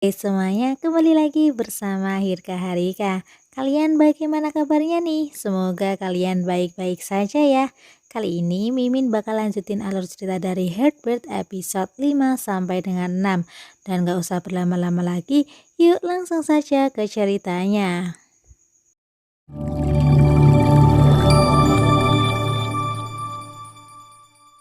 Hai semuanya, kembali lagi bersama Hirka Harika. Kalian bagaimana kabarnya nih? Semoga kalian baik-baik saja ya. Kali ini Mimin bakal lanjutin alur cerita dari Heartbreak episode 5 sampai dengan 6. Dan gak usah berlama-lama lagi, yuk langsung saja ke ceritanya.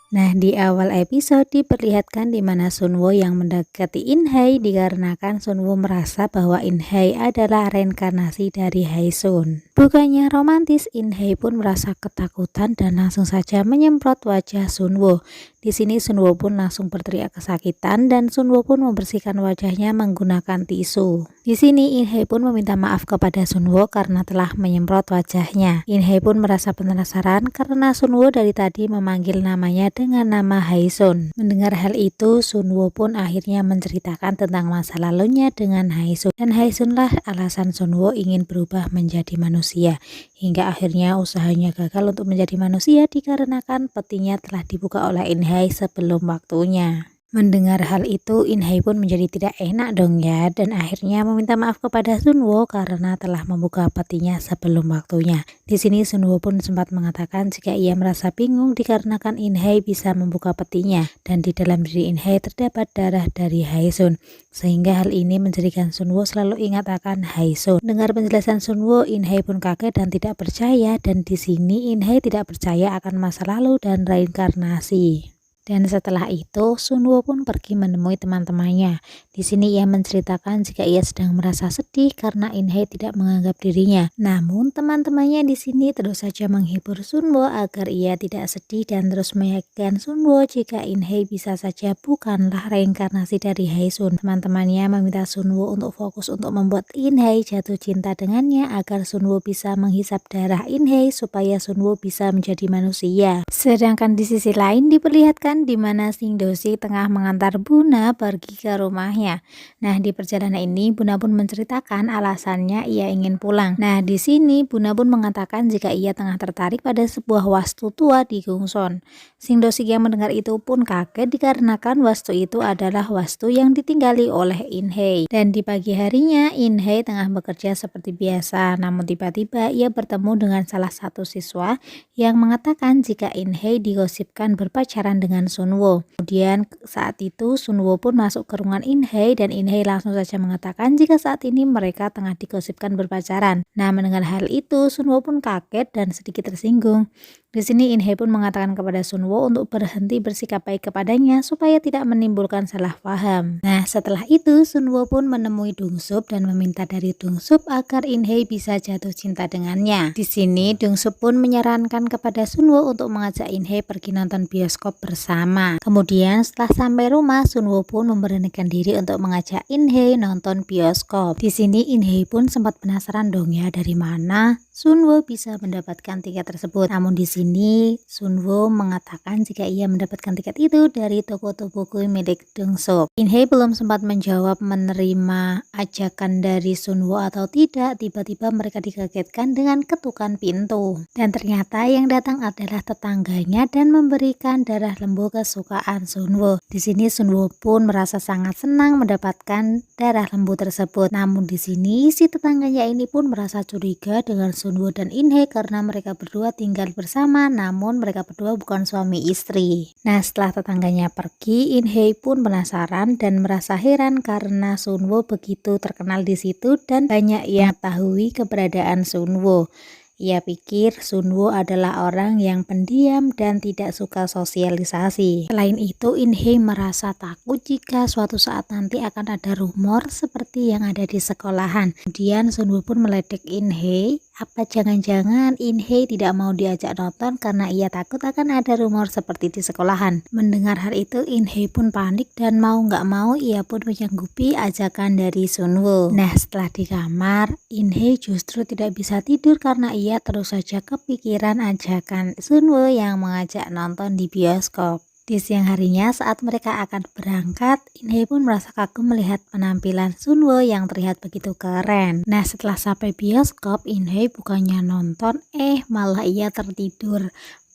Nah, di awal episode diperlihatkan di mana Sunwo yang mendekati Inhei dikarenakan Sunwo merasa bahwa Inhei adalah reinkarnasi dari Haisun. Bukannya romantis, Inhei pun merasa ketakutan dan langsung saja menyemprot wajah Sunwo. Di sini Sunwo pun langsung berteriak kesakitan dan Sunwo pun membersihkan wajahnya menggunakan tisu. Di sini Inhei pun meminta maaf kepada Sunwo karena telah menyemprot wajahnya. Inhei pun merasa penasaran karena Sunwo dari tadi memanggil namanya dengan nama Haisun. Mendengar hal itu, Sunwo pun akhirnya menceritakan tentang masa lalunya dengan Haisun. Dan Haisunlah alasan Sunwo ingin berubah menjadi manusia. Hingga akhirnya usahanya gagal untuk menjadi manusia dikarenakan petinya telah dibuka oleh Inhei sebelum waktunya. Mendengar hal itu, Inhei pun menjadi tidak enak dong ya, dan akhirnya meminta maaf kepada Sunwo karena telah membuka petinya sebelum waktunya. Di sini Sunwo pun sempat mengatakan jika ia merasa bingung dikarenakan Inhei bisa membuka petinya dan di dalam diri Inhei terdapat darah dari Haisun, sehingga hal ini menjadikan Sunwo selalu ingat akan Haisun. Dengar penjelasan Sunwo, Inhei pun kaget dan tidak percaya, dan di sini Inhei tidak percaya akan masa lalu dan reinkarnasi. Dan setelah itu, Sunwo pun pergi menemui teman-temannya. Di sini ia menceritakan jika ia sedang merasa sedih karena Inhei tidak menganggap dirinya. Namun teman-temannya di sini terus saja menghibur Sunwo agar ia tidak sedih dan terus meyakinkan Sunwo jika Inhei bisa saja bukanlah reinkarnasi dari Haisun. Teman-temannya meminta Sunwo untuk fokus untuk membuat Inhei jatuh cinta dengannya agar Sunwo bisa menghisap darah Inhei supaya Sunwo bisa menjadi manusia. Sedangkan di sisi lain diperlihatkan di mana Shingdoshi tengah mengantar Buna pergi ke rumahnya. Nah, di perjalanan ini Buna pun menceritakan alasannya ia ingin pulang. Nah, di sini Buna pun mengatakan jika ia tengah tertarik pada sebuah wastu tua di Gongsun. Shingdoshi yang mendengar itu pun kaget dikarenakan wastu itu adalah wastu yang ditinggali oleh Inhei. Dan di pagi harinya Inhei tengah bekerja seperti biasa, namun tiba-tiba ia bertemu dengan salah satu siswa yang mengatakan jika Inhei digosipkan berpacaran dengan Sunwo. Kemudian saat itu Sunwo pun masuk ke ruangan Inhei dan Inhei langsung saja mengatakan jika saat ini mereka tengah digosipkan berpacaran. Nah, mendengar hal itu Sunwo pun kaget dan sedikit tersinggung. Di sini Inhei pun mengatakan kepada Sunwo untuk berhenti bersikap baik kepadanya supaya tidak menimbulkan salah paham. Nah, setelah itu Sunwo pun menemui Dungsup dan meminta dari Dungsup agar Inhei bisa jatuh cinta dengannya. Di sini Dungsup pun menyarankan kepada Sunwo untuk mengajak Inhei pergi nonton bioskop bersama. Kemudian setelah sampai rumah, Sunwo pun memberanikan diri untuk mengajak Inhei nonton bioskop. Di sini Inhei pun sempat penasaran dong ya dari mana Sunwo bisa mendapatkan tiket tersebut. Namun di sini Sunwo mengatakan jika ia mendapatkan tiket itu dari toko buku milik Dungsup. Inhei belum sempat menjawab menerima ajakan dari Sunwo atau tidak, tiba-tiba mereka dikagetkan dengan ketukan pintu. Dan ternyata yang datang adalah tetangganya dan memberikan darah lembu kesukaan Sunwo. Di sini Sunwo pun merasa sangat senang mendapatkan darah lembu tersebut. Namun di sini si tetangganya ini pun merasa curiga dengan Sunwo dan Inhei karena mereka berdua tinggal bersama, namun mereka berdua bukan suami istri. Nah, setelah tetangganya pergi, Inhei pun penasaran dan merasa heran karena Sunwo begitu terkenal di situ dan banyak yang mengetahui keberadaan Sunwo. Ia pikir Sunwo adalah orang yang pendiam dan tidak suka sosialisasi. Selain itu, Inhei merasa takut jika suatu saat nanti akan ada rumor seperti yang ada di sekolahan. Kemudian Sunwo pun meledek Inhei, apa jangan-jangan Inhei tidak mau diajak nonton karena ia takut akan ada rumor seperti di sekolahan. Mendengar hal itu, Inhei pun panik dan mau nggak mau ia pun menyanggupi ajakan dari Sunwo. Nah, setelah di kamar, Inhei justru tidak bisa tidur karena ia terus saja kepikiran ajakan Sunwo yang mengajak nonton di bioskop. Di siang harinya saat mereka akan berangkat, Inhei pun merasa kagum melihat penampilan Sunwo yang terlihat begitu keren. Nah, setelah sampai bioskop, Inhei bukannya nonton, malah ia tertidur.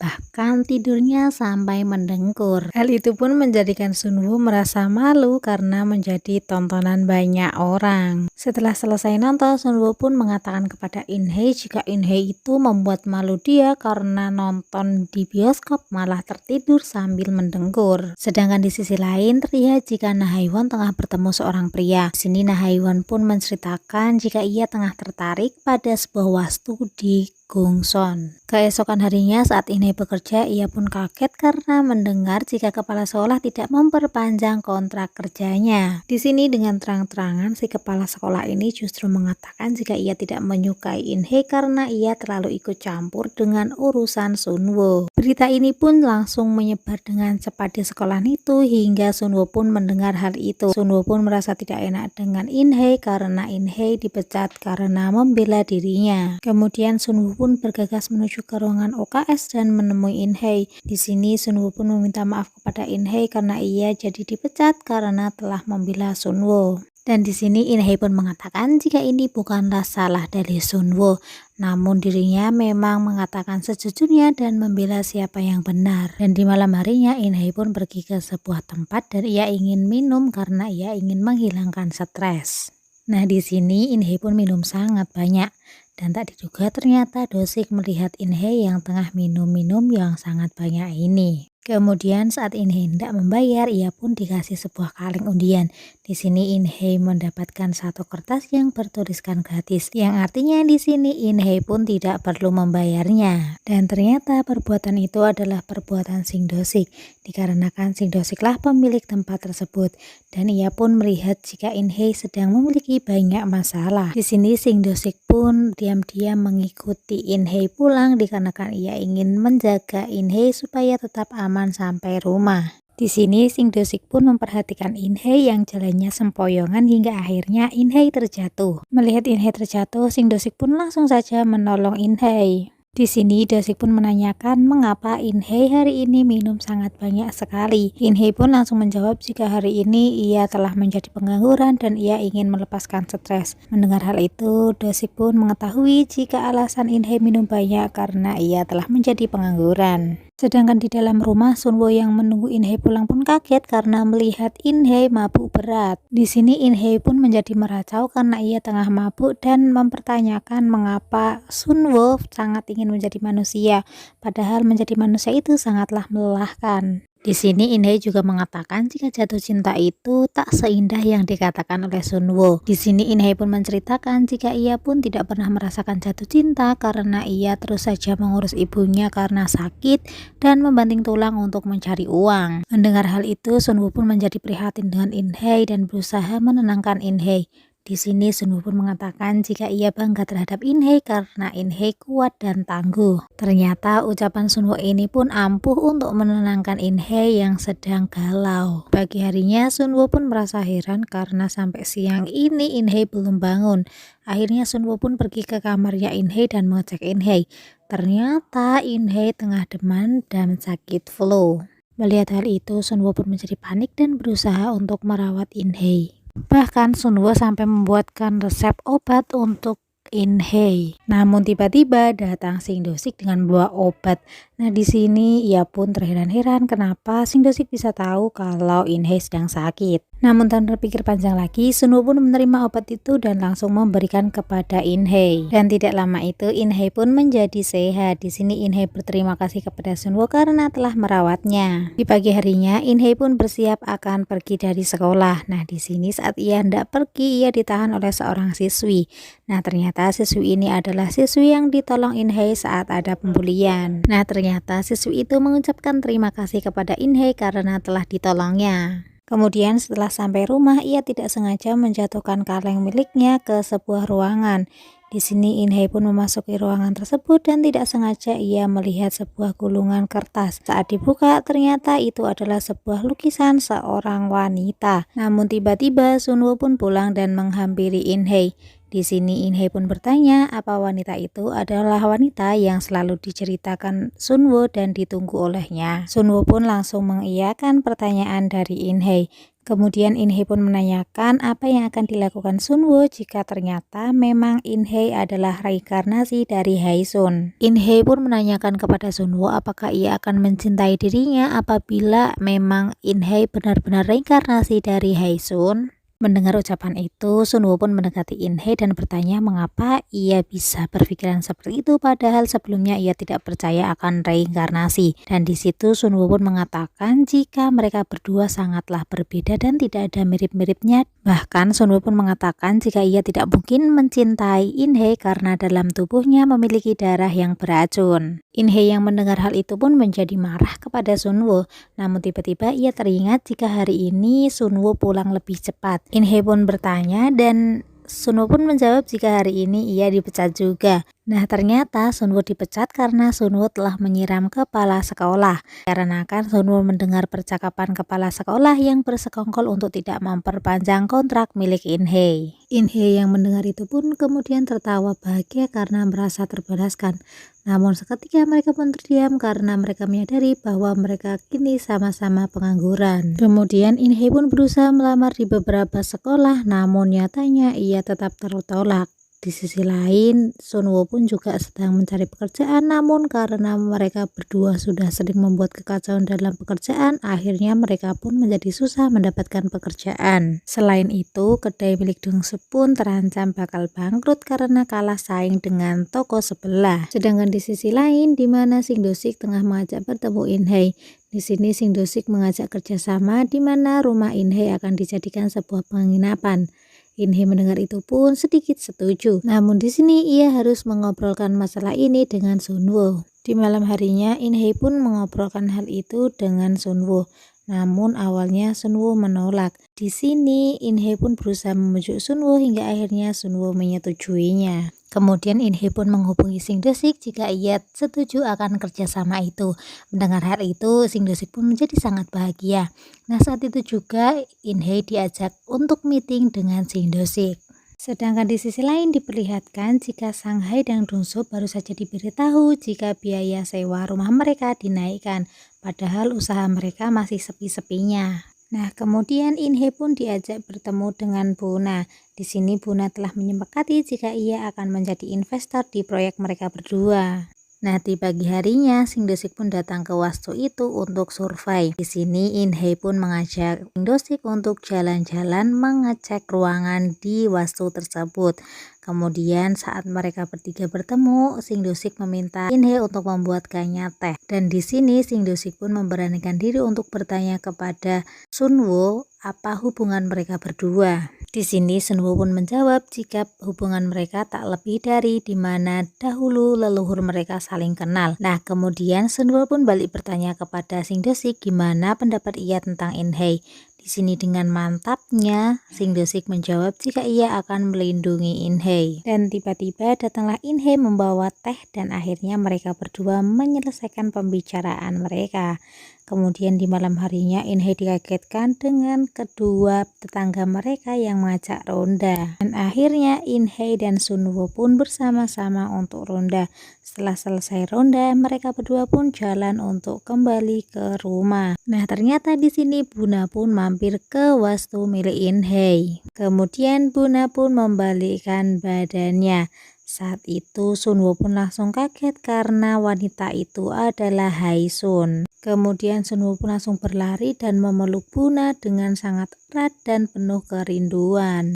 Bahkan tidurnya sampai mendengkur. Hal itu pun menjadikan Sunwoo merasa malu karena menjadi tontonan banyak orang. Setelah selesai nonton, Sunwoo pun mengatakan kepada In-hye jika In-hye itu membuat malu dia karena nonton di bioskop malah tertidur sambil mendengkur. Sedangkan di sisi lain terlihat jika Na Hae-won tengah bertemu seorang pria. Di sini Na Hae-won pun menceritakan jika ia tengah tertarik pada sebuah wastu di Gongsun. Keesokan harinya saat In-hye bekerja, ia pun kaget karena mendengar jika kepala sekolah tidak memperpanjang kontrak kerjanya. Di sini dengan terang-terangan si kepala sekolah ini justru mengatakan jika ia tidak menyukai In-hye karena ia terlalu ikut campur dengan urusan Sunwoo. Berita ini pun langsung menyebar dengan cepat di sekolah itu hingga Sunwoo pun mendengar hal itu. Sunwoo pun merasa tidak enak dengan In-hye karena In-hye dipecat karena membela dirinya. Kemudian Sunwoo pun bergegas menuju ke ruangan OKS dan menemui In-hye. Di sini Sunwoo pun meminta maaf kepada In-hye karena ia jadi dipecat karena telah membela Sunwoo. Dan di sini In-hye pun mengatakan jika ini bukanlah salah dari Sunwoo, namun dirinya memang mengatakan sejujurnya dan membela siapa yang benar. Dan di malam harinya In-hye pun pergi ke sebuah tempat dan ia ingin minum karena ia ingin menghilangkan stres. Nah di sini In-hye pun minum sangat banyak. Dan tak diduga ternyata Do-sik melihat In-hye yang tengah minum-minum yang sangat banyak ini. Kemudian saat In-hye hendak membayar, ia pun dikasih sebuah kaleng undian. Di sini In-hye mendapatkan satu kertas yang bertuliskan gratis, yang artinya di sini In-hye pun tidak perlu membayarnya. Dan ternyata perbuatan itu adalah perbuatan Sing Do-sik, dikarenakan Sing Do-sik lah pemilik tempat tersebut. Dan ia pun melihat jika In-hye sedang memiliki banyak masalah. Di sini Sing Do-sik pun diam-diam mengikuti In-hye pulang dikarenakan ia ingin menjaga In-hye supaya tetap aman sampai rumah. Di sini Sing Do-sik pun memperhatikan In-hye yang jalannya sempoyongan hingga akhirnya In-hye terjatuh. Melihat In-hye terjatuh, Sing Do-sik pun langsung saja menolong In-hye. Di sini Do-sik pun menanyakan mengapa In-hye hari ini minum sangat banyak sekali. In-hye pun langsung menjawab jika hari ini ia telah menjadi pengangguran dan ia ingin melepaskan stres. Mendengar hal itu, Do-sik pun mengetahui jika alasan In-hye minum banyak karena ia telah menjadi pengangguran. Sedangkan di dalam rumah, Sunwoo yang menunggu In-hye pulang pun kaget karena melihat In-hye mabuk berat. Di sini In-hye pun menjadi meracau karena ia tengah mabuk dan mempertanyakan mengapa Sunwoo sangat ingin menjadi manusia, padahal menjadi manusia itu sangatlah melelahkan. Di sini In-hye juga mengatakan jika jatuh cinta itu tak seindah yang dikatakan oleh Sunwoo. Di sini In-hye pun menceritakan jika ia pun tidak pernah merasakan jatuh cinta karena ia terus saja mengurus ibunya karena sakit dan membanting tulang untuk mencari uang. Mendengar hal itu, Sunwoo pun menjadi prihatin dengan In-hye dan berusaha menenangkan In-hye. Di sini Sunwoo pun mengatakan jika ia bangga terhadap In-hye karena In-hye kuat dan tangguh. Ternyata ucapan Sunwoo ini pun ampuh untuk menenangkan In-hye yang sedang galau. Pagi harinya Sunwoo pun merasa heran karena sampai siang ini In-hye belum bangun. Akhirnya Sunwoo pun pergi ke kamarnya In-hye dan mengecek In-hye. Ternyata In-hye tengah demam dan sakit flu. Melihat hal itu, Sunwoo pun menjadi panik dan berusaha untuk merawat In-hye. Bahkan Sunwoo sampai membuatkan resep obat untuk In-hye. Namun tiba-tiba datang Sing Do-sik dengan membawa obat. Nah di sini ia pun terheran-heran kenapa Sing Do-sik bisa tahu kalau In-hye sedang sakit. Namun tanpa berpikir panjang lagi, Sunwoo pun menerima obat itu dan langsung memberikan kepada In-hye. Dan tidak lama itu In-hye pun menjadi sehat. Di sini In-hye berterima kasih kepada Sunwoo karena telah merawatnya. Di pagi harinya In-hye pun bersiap akan pergi dari sekolah. Nah di sini saat ia hendak pergi, ia ditahan oleh seorang siswi. Nah ternyata siswi ini adalah siswi yang ditolong In-hye saat ada pembulian. Nah ternyata siswi itu mengucapkan terima kasih kepada In-hye karena telah ditolongnya. Kemudian setelah sampai rumah, ia tidak sengaja menjatuhkan kaleng miliknya ke sebuah ruangan. Di sini In-hye pun memasuki ruangan tersebut dan tidak sengaja ia melihat sebuah gulungan kertas. Saat dibuka, ternyata itu adalah sebuah lukisan seorang wanita. Namun tiba-tiba Sunwoo pun pulang dan menghampiri In-hye. Di sini In-hye pun bertanya apa wanita itu adalah wanita yang selalu diceritakan Sunwoo dan ditunggu olehnya. Sunwoo pun langsung mengiyakan pertanyaan dari In-hye. Kemudian In-hye pun menanyakan apa yang akan dilakukan Sunwoo jika ternyata memang In-hye adalah reinkarnasi dari Haesun. In-hye pun menanyakan kepada Sunwoo apakah ia akan mencintai dirinya apabila memang In-hye benar-benar reinkarnasi dari Haesun. Mendengar ucapan itu, Sunwoo pun mendekati In-hye dan bertanya mengapa ia bisa berpikiran seperti itu padahal sebelumnya ia tidak percaya akan reinkarnasi. Dan di situ Sunwoo pun mengatakan jika mereka berdua sangatlah berbeda dan tidak ada mirip-miripnya. Bahkan Sunwoo pun mengatakan jika ia tidak mungkin mencintai In-hye karena dalam tubuhnya memiliki darah yang beracun. In-hye yang mendengar hal itu pun menjadi marah kepada Sunwoo. Namun tiba-tiba ia teringat jika hari ini Sunwoo pulang lebih cepat. In-hye pun bertanya dan Sunwoo pun menjawab jika hari ini ia dipecat juga. Nah ternyata Sunwoo dipecat karena Sunwoo telah menyiram kepala sekolah. Karena Sunwoo mendengar percakapan kepala sekolah yang bersekongkol untuk tidak memperpanjang kontrak milik In-hye. In-hye yang mendengar itu pun kemudian tertawa bahagia karena merasa terbalaskan. Namun seketika mereka pun terdiam karena mereka menyadari bahwa mereka kini sama-sama pengangguran. Kemudian In-hye pun berusaha melamar di beberapa sekolah, namun nyatanya ia tetap tertolak. Di sisi lain, Sunwoo pun juga sedang mencari pekerjaan, namun karena mereka berdua sudah sering membuat kekacauan dalam pekerjaan, akhirnya mereka pun menjadi susah mendapatkan pekerjaan. Selain itu, kedai milik Dong-seok pun terancam bakal bangkrut karena kalah saing dengan toko sebelah. Sedangkan di sisi lain, di mana Shin Do-sik tengah mengajak bertemu In-hye. Di sini Shin Do-sik mengajak kerjasama di mana rumah In-hye akan dijadikan sebuah penginapan. In-hye mendengar itu pun sedikit setuju. Namun di sini ia harus mengobrolkan masalah ini dengan Sunwoo. Di malam harinya In-hye pun mengobrolkan hal itu dengan Sunwoo. Namun awalnya Sunwoo menolak. Di sini In-hye pun berusaha membujuk Sunwoo hingga akhirnya Sunwoo menyetujuinya. Kemudian In-hye pun menghubungi Shin Do-sik jika ia setuju akan kerjasama itu. Mendengar hal itu, Shin Do-sik pun menjadi sangat bahagia. Nah saat itu juga In-hye diajak untuk meeting dengan Shin Do-sik. Sedangkan di sisi lain diperlihatkan jika Sang-hae dan Dong-seok baru saja diberitahu jika biaya sewa rumah mereka dinaikkan. Padahal usaha mereka masih sepi-sepinya. Nah, kemudian In-hye pun diajak bertemu dengan Buna. Di sini Buna telah menyepakati jika ia akan menjadi investor di proyek mereka berdua. Nah, di pagi harinya Shin Do-sik pun datang ke wastu itu untuk survei. Di sini In-hye pun mengajak Shin Do-sik untuk jalan-jalan mengecek ruangan di wastu tersebut. Kemudian saat mereka bertiga bertemu, Shin Do-sik meminta In-hye untuk membuatkannya teh. Dan di sini Shin Do-sik pun memberanikan diri untuk bertanya kepada Sunwoo apa hubungan mereka berdua. Di sini Sunwoo pun menjawab jika hubungan mereka tak lebih dari di mana dahulu leluhur mereka saling kenal. Nah, kemudian Sunwoo pun balik bertanya kepada Shin Do-sik gimana pendapat ia tentang In-hye. Di sini dengan mantapnya Shin Do-sik menjawab jika ia akan melindungi In-hye. Dan tiba-tiba datanglah In-hye membawa teh dan akhirnya mereka berdua menyelesaikan pembicaraan mereka. Kemudian di malam harinya In-hye dikagetkan dengan kedua tetangga mereka yang mengajak ronda. Dan akhirnya In-hye dan Sunwoo pun bersama-sama untuk ronda. Setelah selesai ronda, mereka berdua pun jalan untuk kembali ke rumah. Nah, ternyata di sini Buna pun mampir ke wastu milik In-hye. Kemudian Buna pun membalikkan badannya. Saat itu Sunwoo pun langsung kaget karena wanita itu adalah Haesun. Kemudian Sunwoo pun langsung berlari dan memeluk Buna dengan sangat erat dan penuh kerinduan.